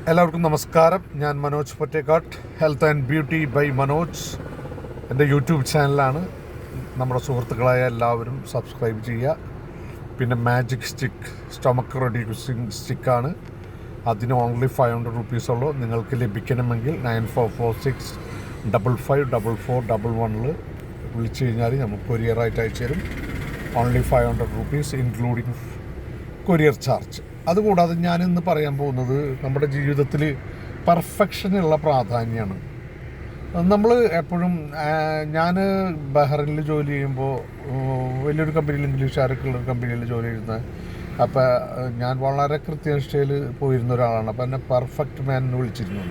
എല്ലാവർക്കും നമസ്കാരം. ഞാൻ Manoj Pottekkatt, health and beauty by Manoj എൻ്റെ യൂട്യൂബ് ചാനലാണ്. നമ്മുടെ സുഹൃത്തുക്കളായ എല്ലാവരും സബ്സ്ക്രൈബ് ചെയ്യുക. പിന്നെ മാജിക് സ്റ്റിക്ക് സ്റ്റൊമക്ക് റെഡ്യൂസിങ് സ്റ്റിക്കാണ്. അതിന് ഓൺലി 500 റുപ്പീസുള്ളൂ. നിങ്ങൾക്ക് ലഭിക്കണമെങ്കിൽ 9446555411 വിളിച്ചു കഴിഞ്ഞാൽ നമുക്ക് കൊറിയറായിട്ട് അയച്ചു തരും. Only 500 rupees including courier charge. അതുകൂടാതെ ഞാനിന്ന് പറയാൻ പോകുന്നത് നമ്മുടെ ജീവിതത്തിൽ പെർഫെക്ഷനുള്ള പ്രാധാന്യമാണ്. നമ്മൾ എപ്പോഴും ഞാൻ ബഹ്റിനിൽ ജോലി ചെയ്യുമ്പോൾ വലിയൊരു കമ്പനിയിൽ, ഇംഗ്ലീഷുകാരൊക്കെ ഉള്ള കമ്പനിയിൽ ജോലി ചെയ്യുന്നത്. അപ്പോൾ ഞാൻ വളരെ കൃത്യനിഷ്ഠയിൽ പോയിരുന്ന ഒരാളാണ്. അപ്പോൾ എന്നെ പെർഫെക്റ്റ് മാൻ എന്ന് വിളിച്ചിരുന്നു,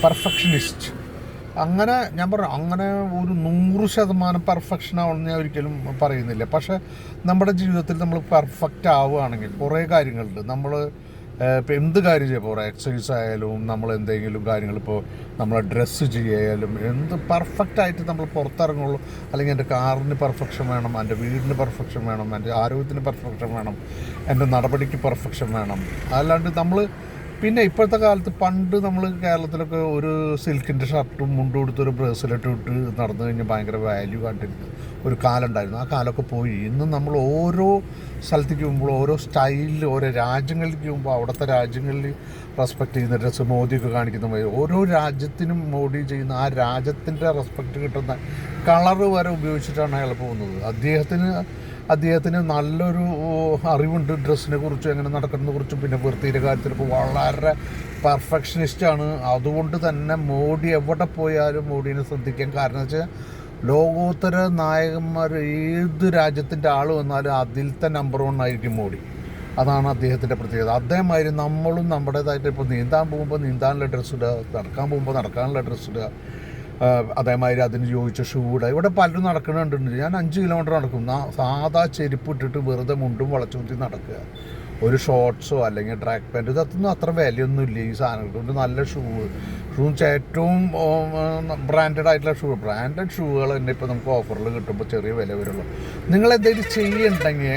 പെർഫെക്ഷനിസ്റ്റ്. അങ്ങനെ ഞാൻ പറഞ്ഞു, അങ്ങനെ ഒരു 100% പെർഫെക്ഷൻ ആവണമെന്ന് ഞാൻ ഒരിക്കലും പറയുന്നില്ല. പക്ഷേ നമ്മുടെ ജീവിതത്തിൽ നമ്മൾ പെർഫെക്റ്റ് ആവുകയാണെങ്കിൽ കുറേ കാര്യങ്ങളുണ്ട്. നമ്മൾ ഇപ്പോൾ എന്ത് കാര്യം ചെയ്യുമ്പോൾ, ഒരു എക്സസൈസ് ആയാലും നമ്മൾ എന്തെങ്കിലും കാര്യങ്ങൾ, ഇപ്പോൾ നമ്മളെ ഡ്രസ്സ് ചെയ്യായാലും, എന്ത് പെർഫെക്റ്റായിട്ട് നമ്മൾ പുറത്തിറങ്ങുള്ളൂ. അല്ലെങ്കിൽ എൻ്റെ കാറിന് പെർഫെക്ഷൻ വേണം, എൻ്റെ വീടിന് പെർഫെക്ഷൻ വേണം, എൻ്റെ ആരോഗ്യത്തിന് പെർഫെക്ഷൻ വേണം, എൻ്റെ നടപടിക്ക് പെർഫെക്ഷൻ വേണം. അല്ലാണ്ട് നമ്മൾ പിന്നെ ഇപ്പോഴത്തെ കാലത്ത്, പണ്ട് നമ്മൾ കേരളത്തിലൊക്കെ ഒരു സിൽക്കിൻ്റെ ഷർട്ടും മുണ്ടും കൊടുത്തൊരു ബ്രേസ്ലെറ്റ് ഇട്ട് നടന്നു കഴിഞ്ഞാൽ ഭയങ്കര വാല്യൂ കണ്ടിരുന്നു ഒരു കാലം ഉണ്ടായിരുന്നു. ആ കാലമൊക്കെ പോയി. ഇന്ന് നമ്മൾ ഓരോ സ്ഥലത്തേക്ക് പോകുമ്പോൾ, ഓരോ സ്റ്റൈലിൽ, ഓരോ രാജ്യങ്ങളിലേക്ക് പോകുമ്പോൾ അവിടുത്തെ രാജ്യങ്ങളിൽ റെസ്പെക്റ്റ് ചെയ്യുന്ന ഡ്രസ്സ് മോദിയൊക്കെ കാണിക്കുന്ന പോലെ ഓരോ രാജ്യത്തിനും മോഡി ചെയ്യുന്ന ആ രാജ്യത്തിൻ്റെ റെസ്പെക്റ്റ് കിട്ടുന്ന കളറ് വരെ ഉപയോഗിച്ചിട്ടാണ് അയാൾ പോകുന്നത്. അദ്ദേഹത്തിന് നല്ലൊരു അറിവുണ്ട് ഡ്രസ്സിനെ കുറിച്ചും എങ്ങനെ നടക്കുന്നതിനെ കുറിച്ചും. പിന്നെ വൃത്തിയുടെ കാര്യത്തിൽ ഇപ്പോൾ വളരെ പെർഫെക്ഷനിസ്റ്റാണ്. അതുകൊണ്ട് തന്നെ മോഡി എവിടെ പോയാലും മോഡീനെ ശ്രദ്ധിക്കാൻ. കാരണം വെച്ചാൽ ലോകോത്തര നായകന്മാർ ഏത് രാജ്യത്തിൻ്റെ ആൾ വന്നാലും അതിലത്തെ നമ്പർ 1 ആയിരിക്കും മോഡി. അതാണ് അദ്ദേഹത്തിൻ്റെ പ്രത്യേകത. അതേമാതിരി നമ്മളും നമ്മുടേതായിട്ട് ഇപ്പോൾ നീന്താൻ പോകുമ്പോൾ നീന്താനുള്ള ഡ്രസ്സ് ഇടുക, നടക്കാൻ പോകുമ്പോൾ നടക്കാനുള്ള ഡ്രസ്സ് ഇടുക, അതേമാതിരി അതിന് ചോദിച്ച ഷൂ ഇടുക. ഇവിടെ പലരും നടക്കുന്നുണ്ട്. ഞാൻ 5 കിലോമീറ്റർ നടക്കും, സാധാ ചെരുപ്പ് ഇട്ടിട്ട് വെറുതെ മുണ്ടും വളച്ചു കുത്തി നടക്കുക. ഒരു ഷോർട്ട്സോ അല്ലെങ്കിൽ ട്രാക്ക് പാൻറ്റ്, ഇതൊന്നും അത്ര വിലയൊന്നും ഇല്ല ഈ സാധനങ്ങൾക്ക്. നല്ല ഏറ്റവും ബ്രാൻഡഡ് ആയിട്ടുള്ള ബ്രാൻഡഡ് ഷൂകൾ തന്നെ ഇപ്പോൾ നമുക്ക് ഓഫറിൽ കിട്ടുമ്പോൾ ചെറിയ വില വരുള്ളൂ. നിങ്ങളെന്തെങ്കിലും ചെയ്യുന്നുണ്ടെങ്കിൽ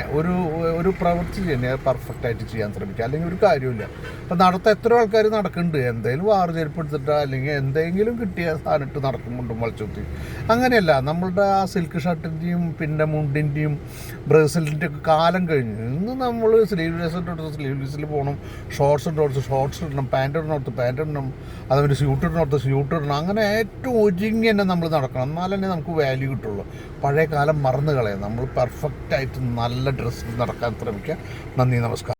ഒരു പ്രവൃത്തി ചെയ്യുന്നത് പെർഫെക്റ്റായിട്ട് ചെയ്യാൻ ശ്രമിക്കുക. അല്ലെങ്കിൽ ഒരു കാര്യമില്ല. അപ്പോൾ നടത്ത എത്ര ആൾക്കാർ നടക്കുന്നുണ്ട്, എന്തെങ്കിലും വാറ് ചെരുപ്പ് എടുത്തിട്ടോ അല്ലെങ്കിൽ എന്തെങ്കിലും കിട്ടിയ സാധനം ഇട്ട് നടക്കുമ്പോണ്ടും വളച്ചുത്തി. അങ്ങനെയല്ല, നമ്മളുടെ ആ സിൽക്ക് ഷർട്ടിൻ്റെയും പിന്നെ മുണ്ടിൻ്റെയും ബ്രേസ്ലെറ്റിൻ്റെ ഒക്കെ കാലം കഴിഞ്ഞു. ഇന്ന് നമ്മൾ സ്ലീവ്ലെസ്സിൽ പോകണം, ഷോർട്സ് ഇടണം, പാൻറ് ഇടണം, അതേപോലെ സ്യൂട്ട് ഇടണം. അങ്ങനെ ഏറ്റവും ഒരുങ്ങി തന്നെ നമ്മൾ നടക്കണം. എന്നാൽ തന്നെ നമുക്ക് വാല്യൂ കിട്ടുള്ളൂ. പഴയ കാലം മറന്നു കളയാം. നമ്മൾ പെർഫെക്റ്റായിട്ട് നല്ല ഡ്രസ്സിൽ നടക്കാൻ ശ്രമിക്കുക. നന്ദി, നമസ്കാരം.